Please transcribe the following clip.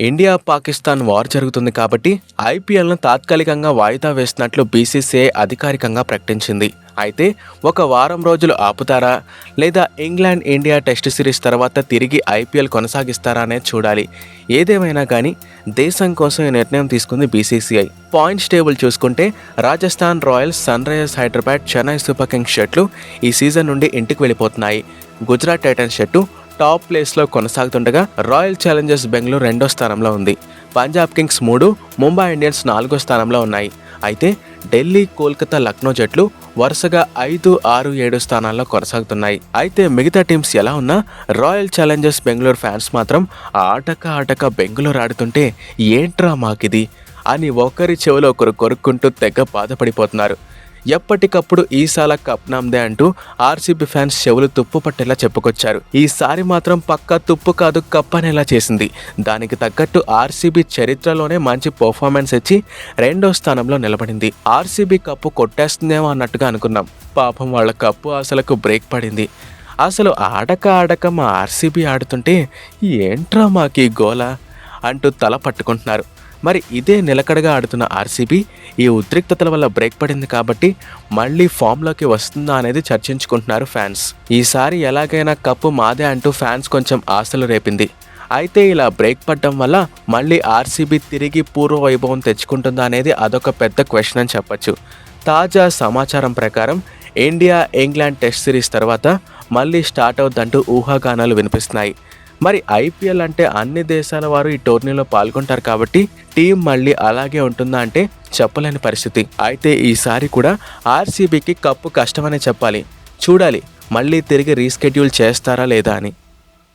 India Pakistan war జరుగుతుంది కాబట్టి ఐపీఎల్ను తాత్కాలికంగా వాయిదా వేసినట్లు బీసీసీఐ అధికారికంగా ప్రకటించింది. అయితే ఒక వారం రోజులు ఆపుతారా లేదా ఇంగ్లాండ్ ఇండియా టెస్ట్ సిరీస్ తర్వాత తిరిగి ఐపీఎల్ కొనసాగిస్తారా అనేది చూడాలి. ఏదేమైనా కానీ దేశం కోసం ఈ నిర్ణయం తీసుకుంది బీసీసీఐ. పాయింట్స్ టేబుల్ చూసుకుంటే Rajasthan Royals, Sunrisers Hyderabad, Chennai Super Kings జట్లు ఈ సీజన్ నుండి ఇంటికి వెళ్ళిపోతున్నాయి. గుజరాత్ టైటన్స్ జట్టు టాప్ ప్లేస్లో కొనసాగుతుండగా రాయల్ ఛాలెంజర్స్ బెంగళూరు 2వ స్థానంలో ఉంది. పంజాబ్ కింగ్స్ 3, ముంబై ఇండియన్స్ 4వ స్థానంలో ఉన్నాయి. అయితే ఢిల్లీ, కోల్కతా, లక్నో జట్లు వరుసగా 5, 6, 7 స్థానాల్లో కొనసాగుతున్నాయి. అయితే మిగతా టీమ్స్ ఎలా ఉన్నా రాయల్ ఛాలెంజర్స్ బెంగళూరు ఫ్యాన్స్ మాత్రం ఆటక బెంగళూరు ఆడుతుంటే ఏంట్రా మాకిది అని ఒకరి చెవిలో ఒకరు కొరుక్కుంటూ తెగ బాధపడిపోతున్నారు. ఎప్పటికప్పుడు ఈసాల కప్ నామ్దే అంటూ ఆర్సీబీ ఫ్యాన్స్ చెవులు తుప్పు పట్టేలా చెప్పుకొచ్చారు. ఈసారి మాత్రం పక్కా తుప్పు కాదు కప్ అనేలా చేసింది. దానికి తగ్గట్టు ఆర్సీబీ చరిత్రలోనే మంచి పర్ఫార్మెన్స్ ఇచ్చి 2వ స్థానంలో నిలబడింది. ఆర్సీబీ కప్పు కొట్టేస్తుందేమో అన్నట్టుగా అనుకున్నాం. పాపం వాళ్ళ కప్పు ఆశలకు బ్రేక్ పడింది. అసలు ఆడక మా ఆర్సీబీ ఆడుతుంటే ఏంట్రా మాకీ గోల అంటూ తల పట్టుకుంటున్నారు. మరి ఇదే నిలకడగా ఆడుతున్న ఆర్సీబీ ఈ ఉద్రిక్తతల వల్ల బ్రేక్ పడింది కాబట్టి మళ్ళీ ఫామ్లోకి వస్తుందా అనేది చర్చించుకుంటున్నారు ఫ్యాన్స్. ఈసారి ఎలాగైనా కప్పు మాదే అంటూ ఫ్యాన్స్ కొంచెం ఆశలు రేపింది. అయితే ఇలా బ్రేక్ పడడం వల్ల మళ్ళీ ఆర్సీబీ తిరిగి పూర్వ వైభవం తెచ్చుకుంటుందా అనేది అదొక పెద్ద క్వశ్చన్ అని చెప్పొచ్చు. తాజా సమాచారం ప్రకారం ఇండియా ఇంగ్లాండ్ టెస్ట్ సిరీస్ తర్వాత మళ్ళీ స్టార్ట్ అవుద్దంటూ ఊహాగానాలు వినిపిస్తున్నాయి. మరి ఐపీఎల్ అంటే అన్ని దేశాల వారు ఈ టోర్నీలో పాల్గొంటారు కాబట్టి టీం మళ్ళీ అలాగే ఉంటుందా అంటే చెప్పలేని పరిస్థితి. అయితే ఈసారి కూడా ఆర్సీబీకి కప్పు కష్టమనే చెప్పాలి. చూడాలి మళ్ళీ తిరిగి రీస్కెడ్యూల్ చేస్తారా లేదా అని.